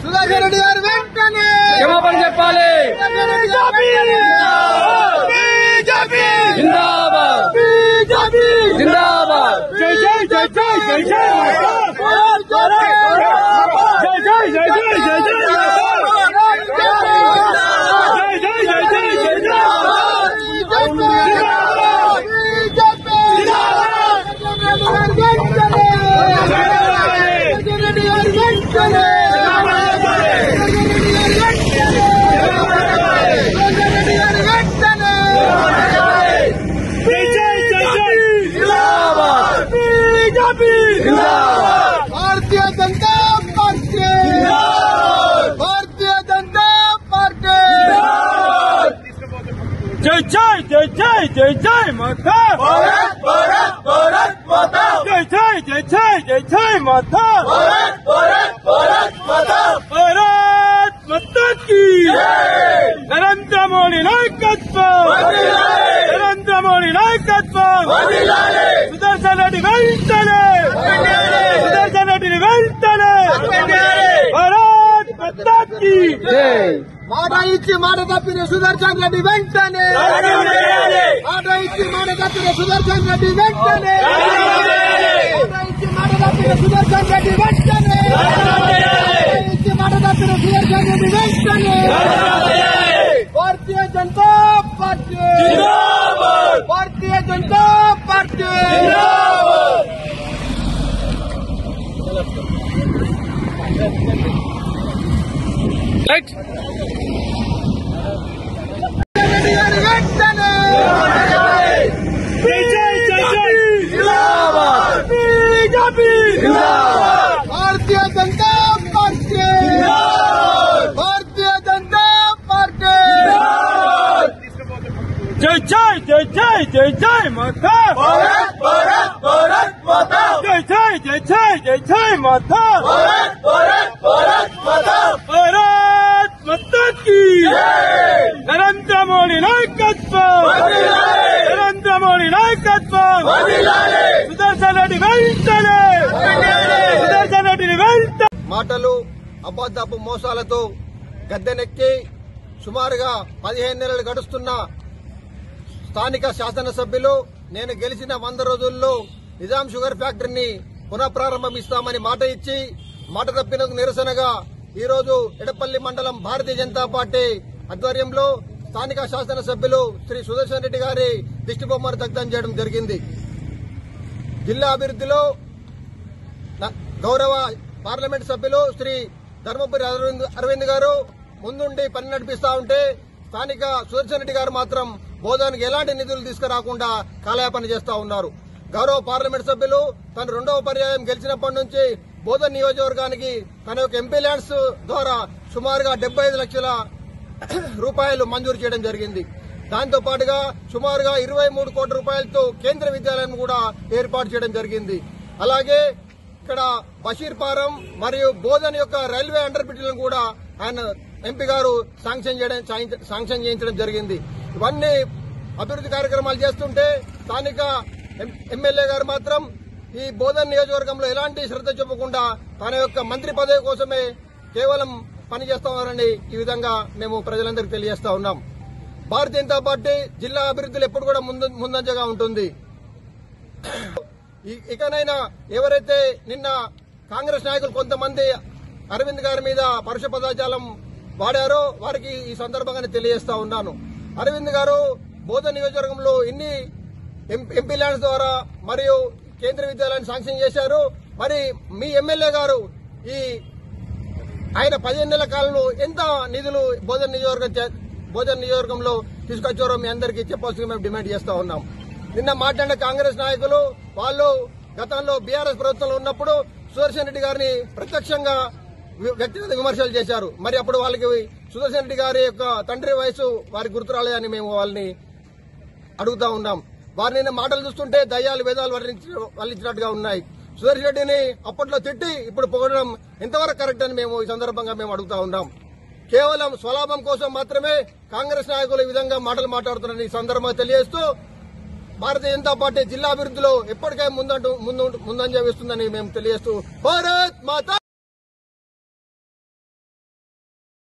సుధాకర్ రెడ్డి గారు వెంటనే క్షమాపణ చెప్పాలి. జిందాబాద్ జిందాబాద్. జై జై జై జై జై జై भारतीय जनता पार्टी भारतीय जनता पार्टी जय जय जय जय जय जय माता भारत भारत भारत माता जय जय जय जय जय जय माता भारत भारत भारत माता भारत माता की नरेंद्र मोदी नायकत्व नरेंद्र मोदी नायकत्व सुदर्शन रेड्डी వెంటనే సుదర్శన్ రెడ్డిని వెంటనే భారత్ మాతా కీ మాట ఇచ్చి మాట తప్పిన సుదర్శన్ రెడ్డి వెంటనే మాట ఇచ్చి మాట తప్పిన సుదర్శన్ రెడ్డి వెంటనే మాట ఇచ్చి మాట తప్పిన సుదర్శన్ రెడ్డి వెంటనే ఇచ్చి మాట తప్పిన సుదర్శన్ రెడ్డి వెంటనే Bharatiya Janata party Bharatiya Janata party Bharatiya Janata party Bharatiya Janata party जय जय जय जय जय जय माता भारत भारत भारत माता जय जय जय जय जय जय माता भारत भारत भारत माता भारत माता की नरेंद्र मोदी नायकत्व नरेंद्र मोदी नायकत्व సుదర్శన్ రెడ్డి వెంటనే సుదర్శన్ రెడ్డిని వెంటనే మాటలు అబద్ధపు మోసాలతో గద్దెనెక్కి సుమారుగా 15 నెలలు గడుస్తున్న స్థానిక శాసనసభ్యులు నేను గెలిచిన 100 రోజుల్లో నిజాం షుగర్ ఫ్యాక్టరీని పునఃప్రారంభిస్తామని మాట ఇచ్చి మాట తప్పినందుకు నిరసనగా ఈ రోజు ఎడపల్లి మండలం భారతీయ జనతా పార్టీ ఆధ్వర్యంలో స్థానిక శాసనసభ్యులు శ్రీ సుదర్శన్ రెడ్డి గారి దిష్టిబొమ్మను దగ్ధం చేయడం జరిగింది. జిల్లా అభివృద్ధిలో గౌరవ పార్లమెంట్ సభ్యులు శ్రీ ధర్మపురి అరవింద్ గారు ముందుండి పని నడిపిస్తా ఉంటే స్థానిక సుదర్శన్ రెడ్డి గారు మాత్రం బోధనకు ఎలాంటి నిధులు తీసుకురాకుండా కాలయాపన చేస్తా ఉన్నారు. గౌరవ పార్లమెంట్ సభ్యులు తను 2వ పర్యాయం గెలిచినప్పటి నుంచి బోధన్ నియోజకవర్గానికి తన యొక్క ఎంపీ ల్యాండ్స్ ద్వారా సుమారుగా 75 లక్షల రూపాయలు మంజూరు చేయడం జరిగింది. దాంతో పాటుగా సుమారుగా 23 కోట్ల రూపాయలతో కేంద్ర విద్యాలయం కూడా ఏర్పాటు చేయడం జరిగింది. అలాగే ఇక్కడ బషీర్పారం మరియు బోధన్ యొక్క రైల్వే అండర్ బ్రిడ్జ్లను కూడా ఆయన ఎంపీ గారు శాంక్షన్ చేయించడం జరిగింది. ఇవన్నీ అభివృద్ధి కార్యక్రమాలు చేస్తుంటే స్థానిక ఎమ్మెల్యే గారు మాత్రం ఈ బోధన్ నియోజకవర్గంలో ఎలాంటి శ్రద్ధ చూపకుండా తన యొక్క మంత్రి పదవి కోసమే కేవలం పనిచేస్తామని ఈ విధంగా మేము ప్రజలందరికీ తెలియజేస్తా ఉన్నాం. భారతీయ జనతా పార్టీ జిల్లా అభివృద్ధిలో ఎప్పుడు కూడా ముందంజగా ఉంటుంది. ఇకనైనా ఎవరైతే నిన్న కాంగ్రెస్ నాయకులు కొంతమంది అరవింద్ గారి మీద పరుష పదజాలం వాడారో వారికి ఈ సందర్భంగానే తెలియజేస్తా ఉన్నాను. అరవింద్ గారు బోధన్ నియోజకవర్గంలో ఇన్ని ఎంపీ ల్యాండ్స్ ద్వారా మరియు కేంద్ర విద్యాలయాన్ని శాంక్షన్ చేశారు. మరి మీ ఎమ్మెల్యే గారు ఈ ఆయన 15 నెలల కాలంలో ఎంత నిధులు బోధన్ నియోజకవర్గంలో తీసుకొచ్చారో మీ అందరికీ చెప్పాల్సింది మేము డిమాండ్ చేస్తా ఉన్నాం. నిన్న మాట్లాడిన కాంగ్రెస్ నాయకులు వాళ్ళు గతంలో బీఆర్ఎస్ ప్రభుత్వంలో ఉన్నప్పుడు సుదర్శన్ రెడ్డి గారిని ప్రత్యక్షంగా వ్యక్తిగత విమర్శలు చేశారు. మరి అప్పుడు వాళ్ళకి సుదర్శన్ రెడ్డి గారి యొక్క తండ్రి వయసు వారికి గుర్తు రాలేదని మేము వాళ్ళని అడుగుతా ఉన్నాం. వారిని మాటలు చూస్తుంటే దయ్యాలు వేదాలు వల్లించినట్టుగా ఉన్నాయి. సుదర్శన్ రెడ్డిని అప్పట్లో తిట్టి ఇప్పుడు పొగడడం ఎంతవరకు కరెక్ట్ అని మేము ఈ సందర్భంగా మేము అడుగుతా ఉన్నాం. కేవలం స్వలాభం కోసం మాత్రమే కాంగ్రెస్ నాయకులు ఈ విధంగా మాటలు మాట్లాడుతున్నారని ఈ సందర్భంగా తెలియజేస్తూ భారతీయ జనతా పార్టీ జిల్లా అభివృద్ధిలో ఎప్పటికై ముందంజ వేస్తుందని మేము తెలియజేస్తూ భారత్ మాతా